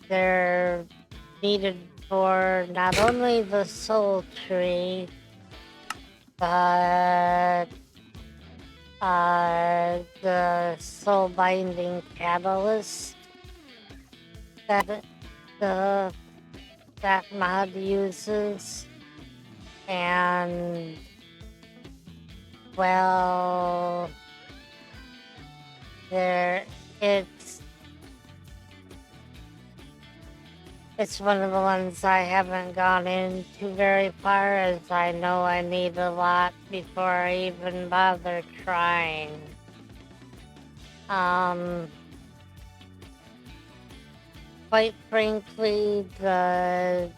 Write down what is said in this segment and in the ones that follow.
they're needed for not only the soul tree, but the soul binding catalyst that the that mod uses, and well, there it's it's one of the ones I haven't gone into very far, as I know I need a lot before I even bother trying. Um, quite frankly, now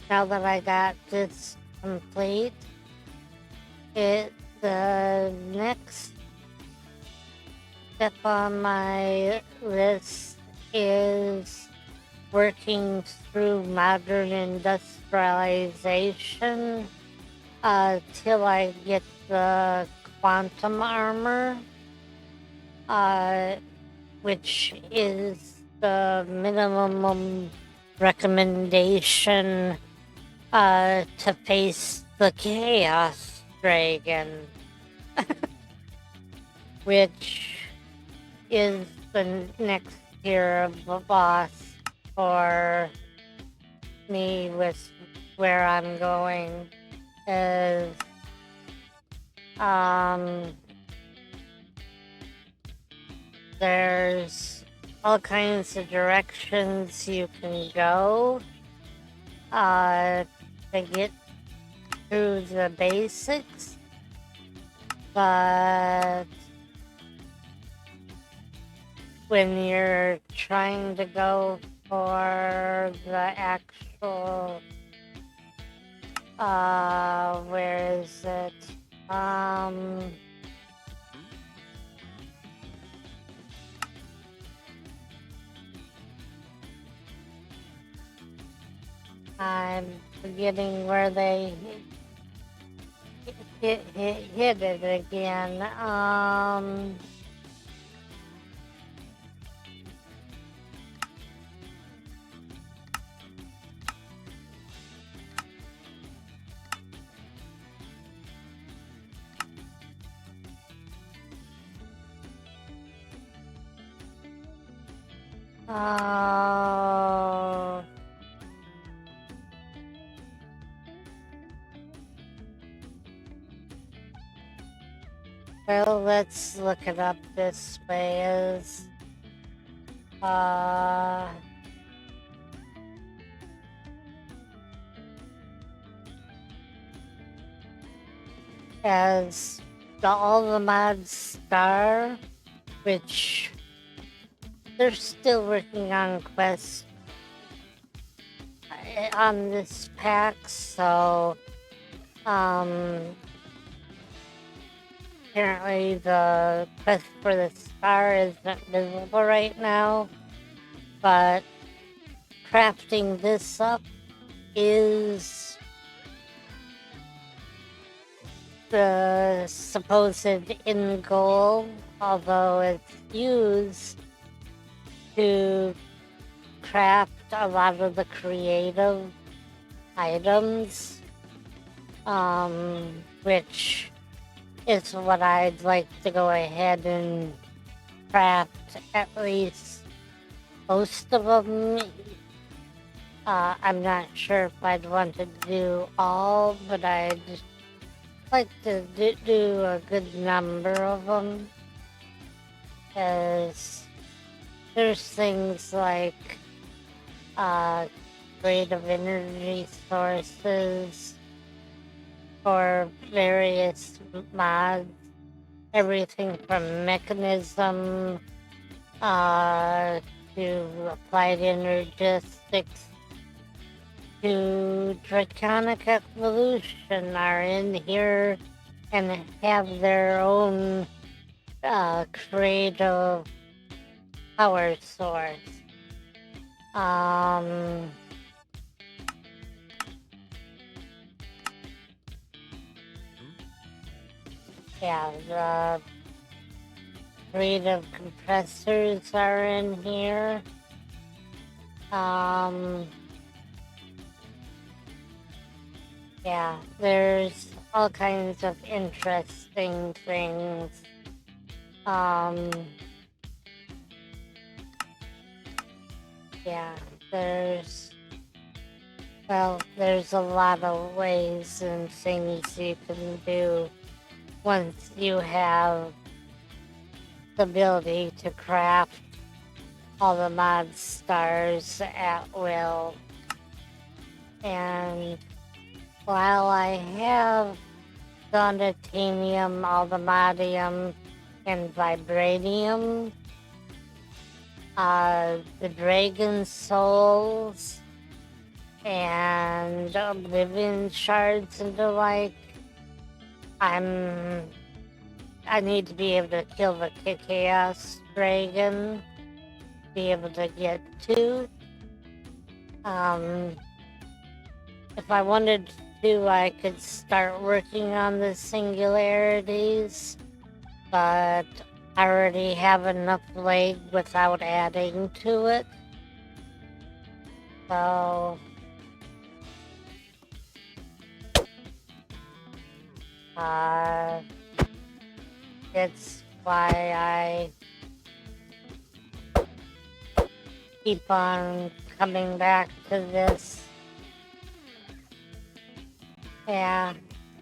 that I got this complete, the next step on my list is working through modern industrialization till I get the quantum armor, which is the minimum recommendation to face the Chaos Dragon, which is the next tier of the boss for me with where I'm going. Is there's all kinds of directions you can go to get through the basics, but when you're trying to go for the actual where is it? I'm forgetting where they hit it again. Oh. Well, let's look it up this way. As all the mods star, which they're still working on quests on this pack, so apparently the quest for the star isn't visible right now, but crafting this up is the supposed end goal, although it's used to craft a lot of the creative items, which is what I'd like to go ahead and craft at least most of them. I'm not sure if I'd want to do all, but I'd like to do a good number of them, because there's things like creative energy sources for various mods, everything from mechanism to applied energistics to draconic evolution are in here and have their own creative power source. Yeah, the creative compressors are in here. Um, yeah, there's all kinds of interesting things. Um, yeah, there's a lot of ways and things you can do once you have the ability to craft all the mod stars at will. And while I have done titanium, adamantium, and vibranium, the dragon souls and oblivion shards and the like, I need to be able to kill the chaos dragon, be able to get to. If I wanted to, I could start working on the singularities, but I already have enough leg without adding to it. So, it's why I keep on coming back to this. Yeah,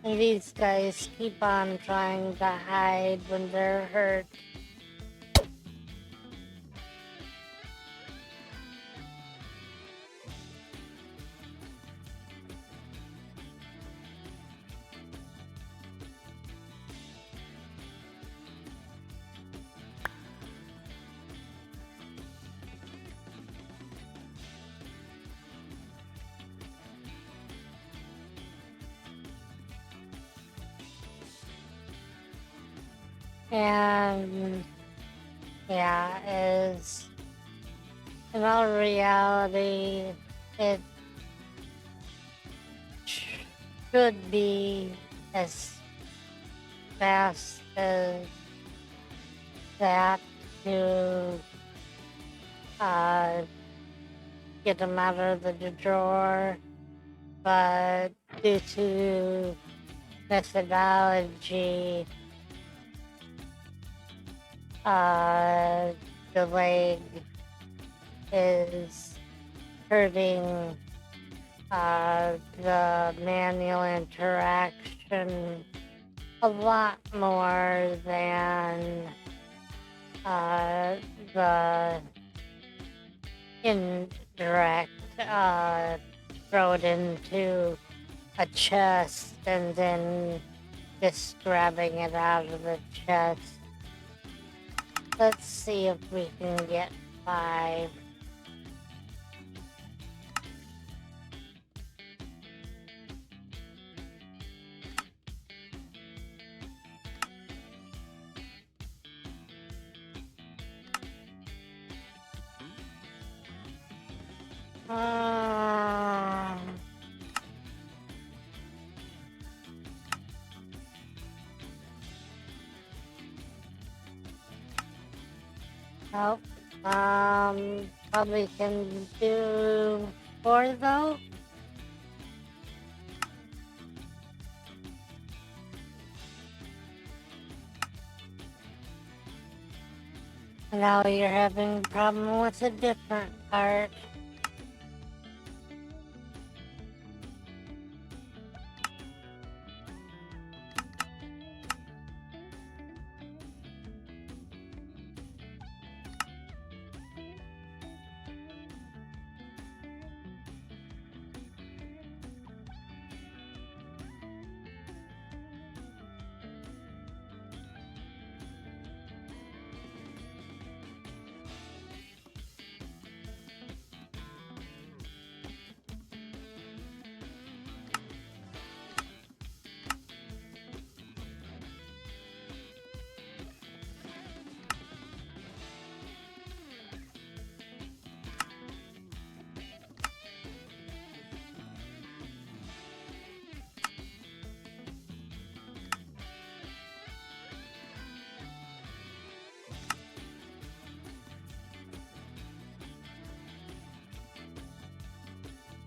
and these guys keep on trying to hide when they're hurt. And yeah, is in all reality, it should be as fast as that to get them out of the drawer, but due to methodology, the leg is hurting the manual interaction a lot more than the indirect throw it into a chest and then just grabbing it out of the chest. Let's see if we can get 5. Nope. Probably can do 4 though. Now you're having a problem with a different part.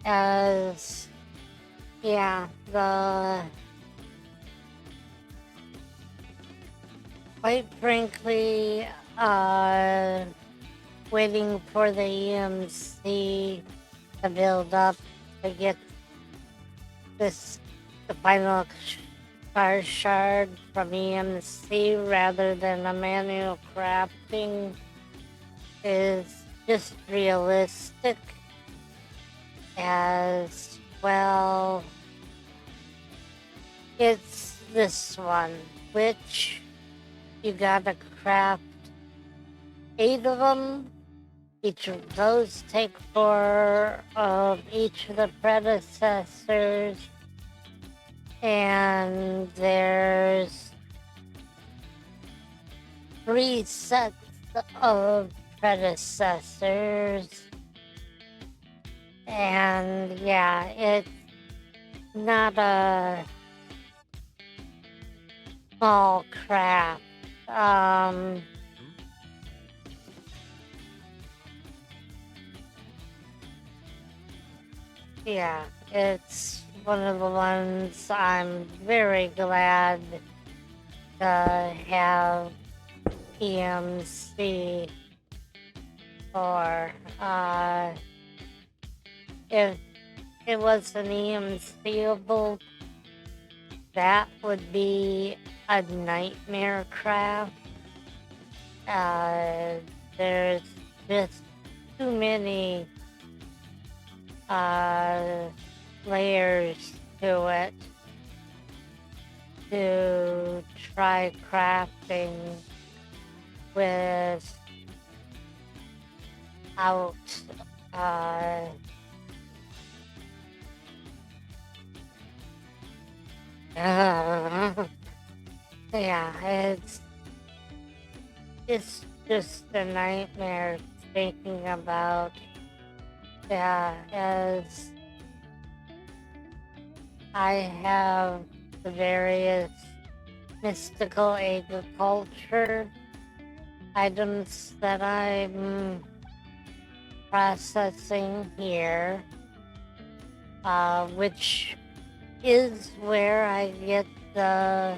as yeah, quite frankly, uh, waiting for the EMC to build up to get the final star shard from EMC rather than a manual crafting is just realistic as well. It's this one, which you gotta craft 8 of them. Each of those take 4 of each of the predecessors. And there's 3 sets of predecessors. And yeah, it's not a small craft. Yeah, it's one of the ones I'm very glad to have EMC for. If it was an EMCable, that would be a nightmare craft. There's just too many layers to it to try crafting without yeah, it's just a nightmare thinking about. Yeah, as I have the various mystical agriculture items that I'm processing here, which is where I get the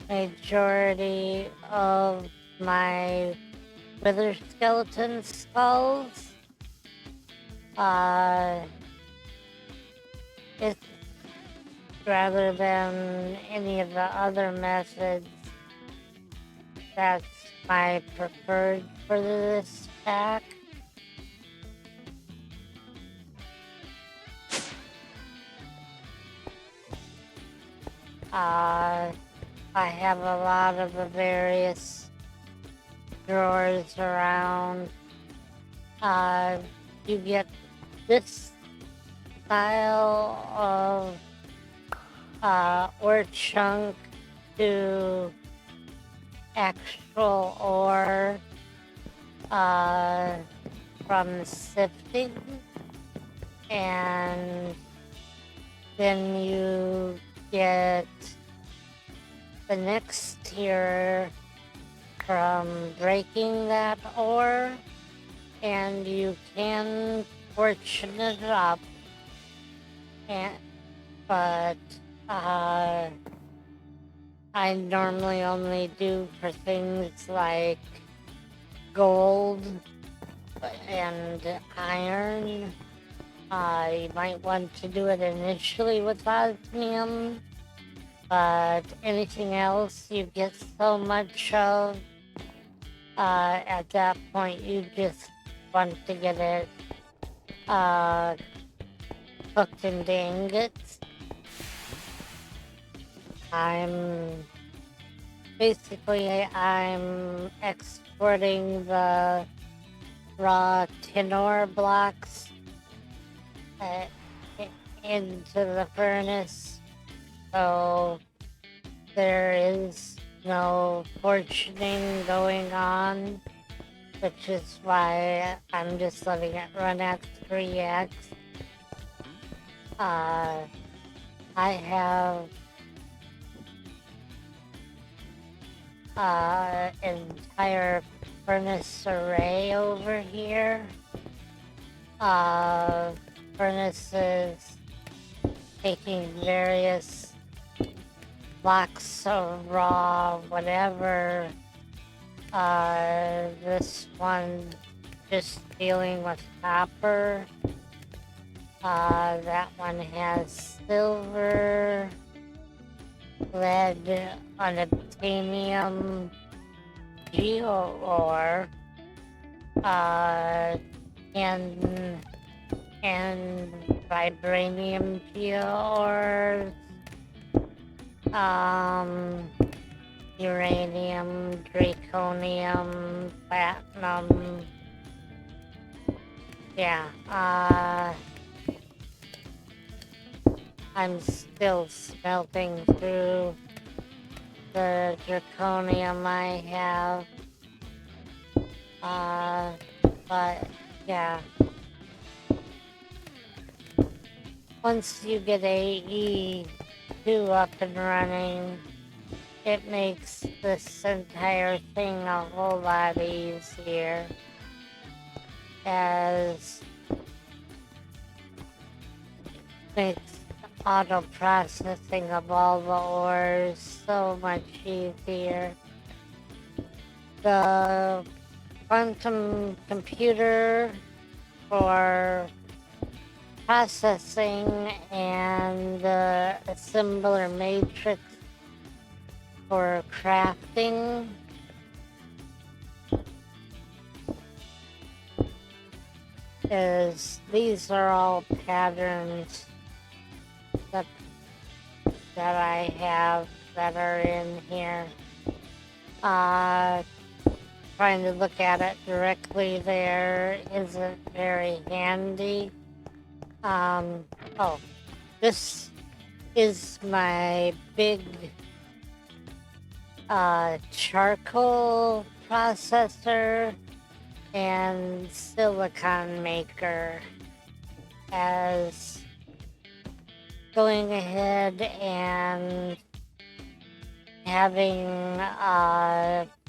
majority of my wither skeleton skulls. It's rather than any of the other methods, that's my preferred for this pack. I have a lot of the various drawers around. You get this style of ore chunk to actual ore from sifting, and then you get the next tier from breaking that ore, and you can portion it up, but I normally only do for things like gold and iron. You might want to do it initially with osmium, but anything else you get so much of, at that point you just want to get it cooked into ingots. I'm exporting the raw tin ore blocks into the furnace, so there is no portioning going on, which is why I'm just letting it run at 3x. I have entire furnace array over here from furnaces, taking various blocks of raw whatever. This one just dealing with copper. That one has silver, lead, unobtainium, geo ore, and vibranium geo ores, uranium, draconium, platinum. Yeah, I'm still smelting through the draconium I have. But yeah. Once you get AE2 up and running, it makes this entire thing a whole lot easier, as makes auto processing of all the ores so much easier. The quantum computer for processing and the assembler matrix for crafting these are all patterns that I have that are in here. Trying to look at it directly there isn't very handy. Oh, this is my big charcoal processor and silicon maker, as going ahead and having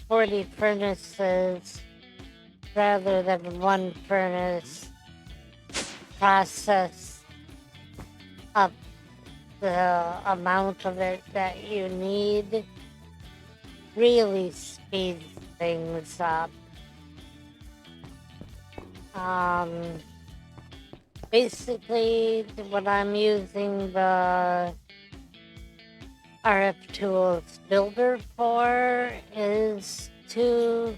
40 furnaces rather than one furnace process up the amount of it that you need really speeds things up. Basically, what I'm using the RF Tools Builder for is to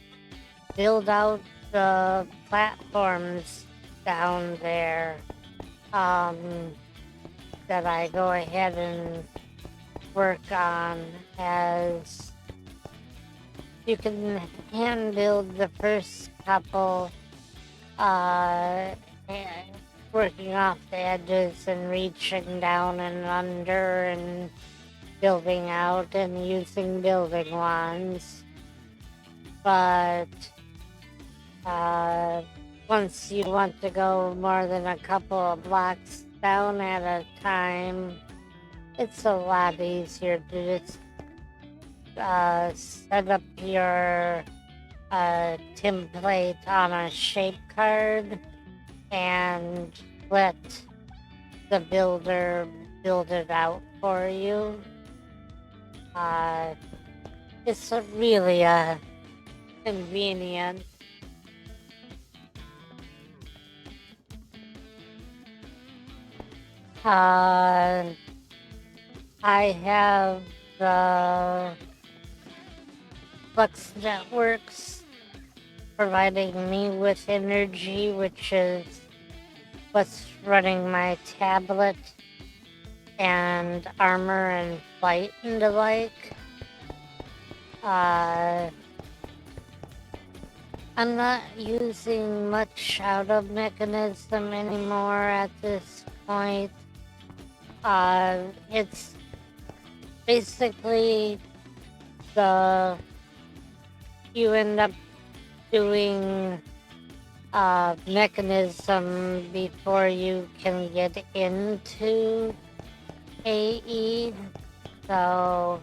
build out the platforms down there that I go ahead and work on, as you can hand build the first couple, working off the edges and reaching down and under and building out and using building wands. But once you want to go more than a couple of blocks down at a time, it's a lot easier to just set up your template on a shape card and let the builder build it out for you. It's really convenient. I have the Flux Networks providing me with energy, which is what's running my tablet and armor and flight and the like. I'm not using much out of mechanism anymore at this point. It's basically you end up doing mechanism before you can get into AE, so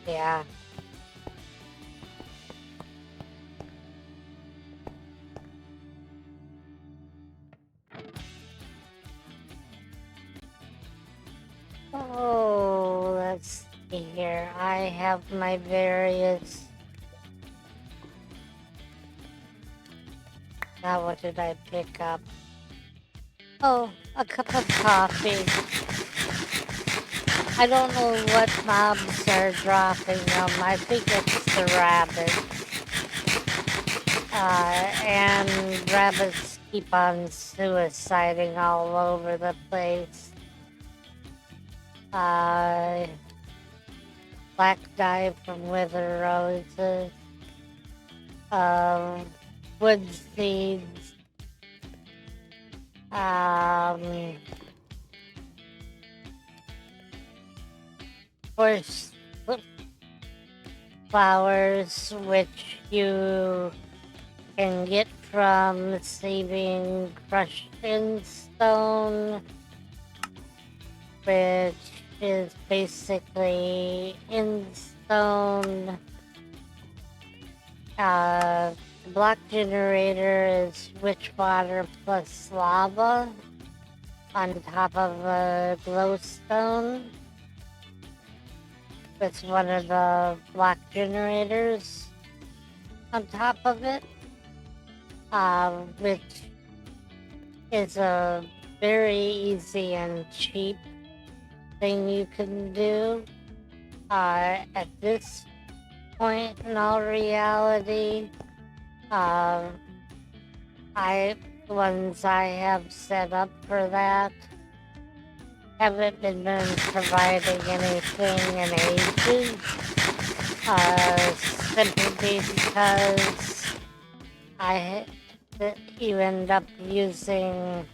Yeah. Oh, let's see here. I have my various. Now, what did I pick up? Oh, a cup of coffee. I don't know what mobs are dropping them. I think it's the rabbit. And rabbits keep on suiciding all over the place. Black dye from wither roses. Wood seeds. Course, flowers, which you can get from receiving crushed in stone, which is basically in stone. The block generator is witch water plus lava on top of a glowstone. With one of the block generators on top of it, which is a very easy and cheap thing you can do. At this point in all reality, ones I have set up for that haven't been providing anything in ages, simply because you end up using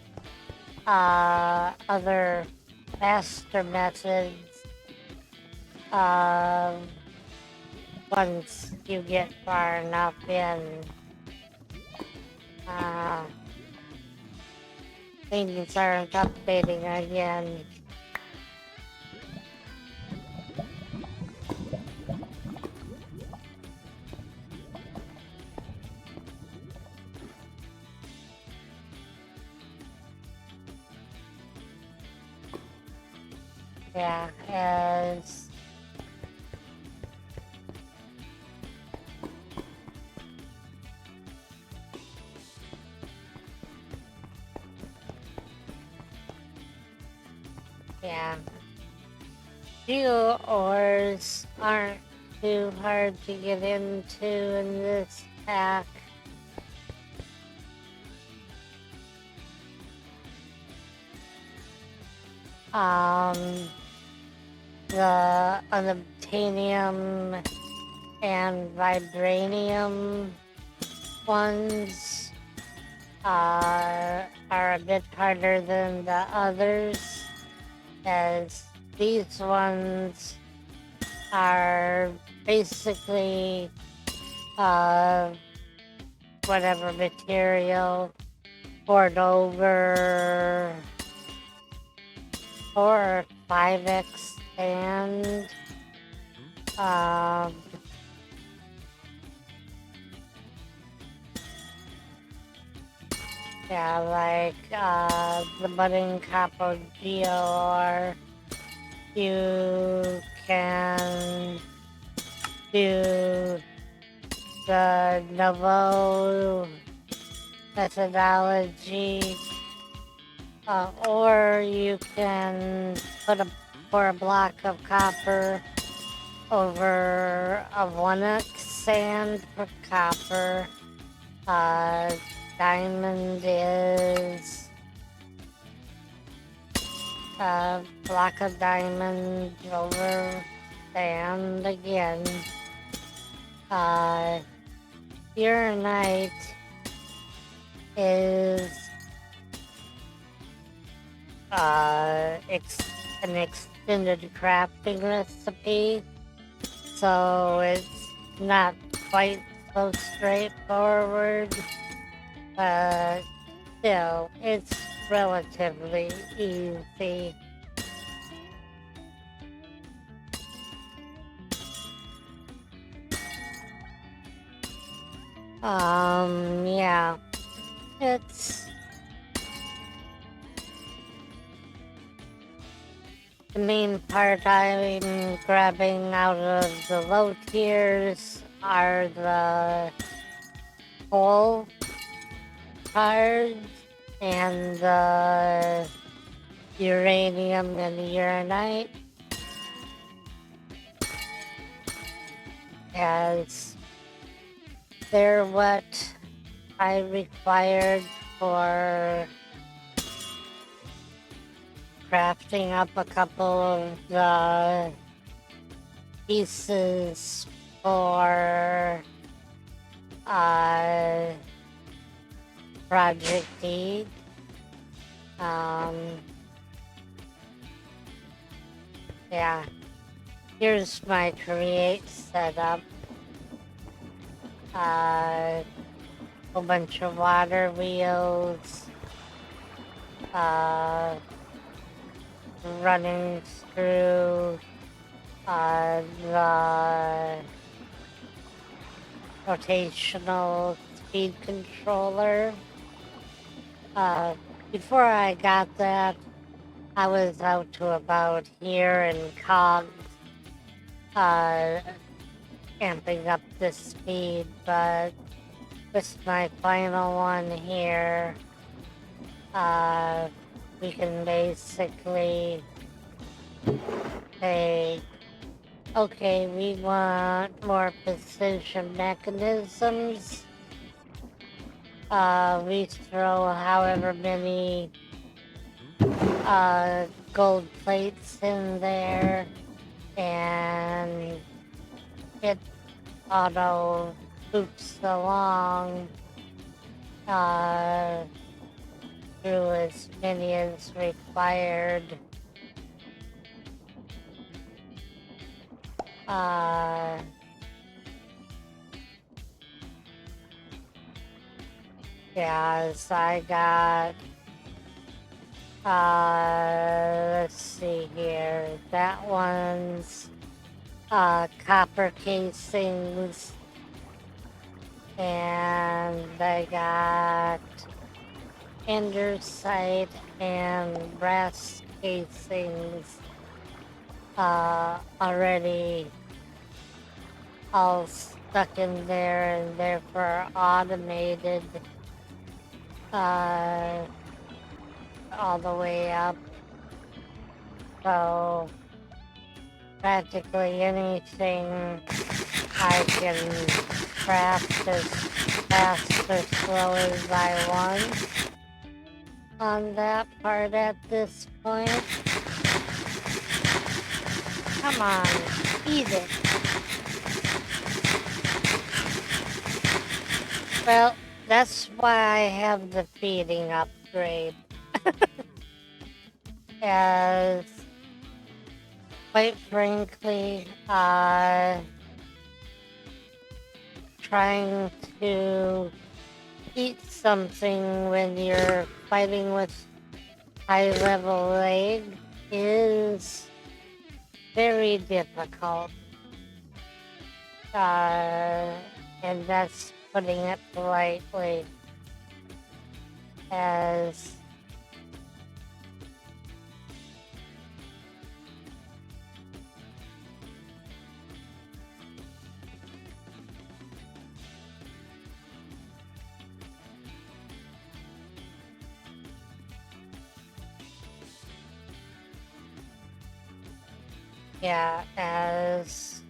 other faster methods once you get far enough in. Things aren't updating again. Yeah, as yeah. Geo ores aren't too hard to get into in this pack. The unobtainium and vibranium ones are a bit harder than the others, as these ones are basically whatever material poured over 4 or 5x and yeah, like the budding capo geo, or you can do the Novo methodology, or you can pour a block of copper over a 1x sand for copper. Diamond is a block of diamond over sand again. Uranite is an extended crafting recipe, so it's not quite so straightforward, but still, it's relatively easy. Yeah. It's the main part I'm grabbing out of the low tiers are the coal cards and the uranium and the uranite, as they're what I required for crafting up a couple of the pieces for uh, Project D. Yeah, here's my create setup. A bunch of water wheels, running through the rotational speed controller. Before I got that, I was out to about here in cogs, amping up the speed, but with my final one here, we can basically say, okay, we want more precision mechanisms. We throw however many gold plates in there, and it auto boots along through as many as required. Yeah, so I got, let's see here, that one's copper casings, and I got andesite and brass casings already all stuck in there and therefore automated all the way up. So practically anything I can craft as fast or slow as I want on that part at this point. Come on, eat it. Well, that's why I have the feeding upgrade. As quite frankly, trying to eat something when you're fighting with high level leg is very difficult. And that's putting it politely. As yeah, as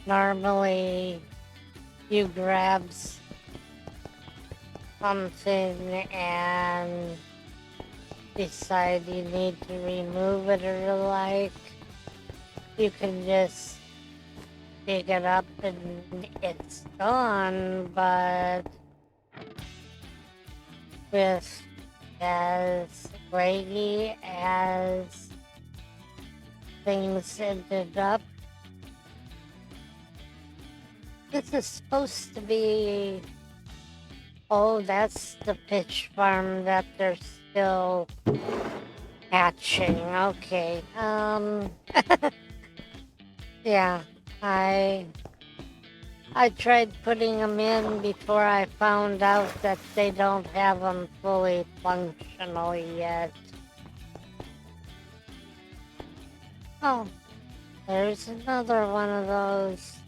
normally you grab something and decide you need to remove it or the like, you can just dig it up and it's gone. But with as laggy as things ended up, this is supposed to be, oh, that's the pitch farm that they're still hatching. Okay, yeah, I I tried putting them in before I found out that they don't have them fully functional yet. Oh, there's another one of those.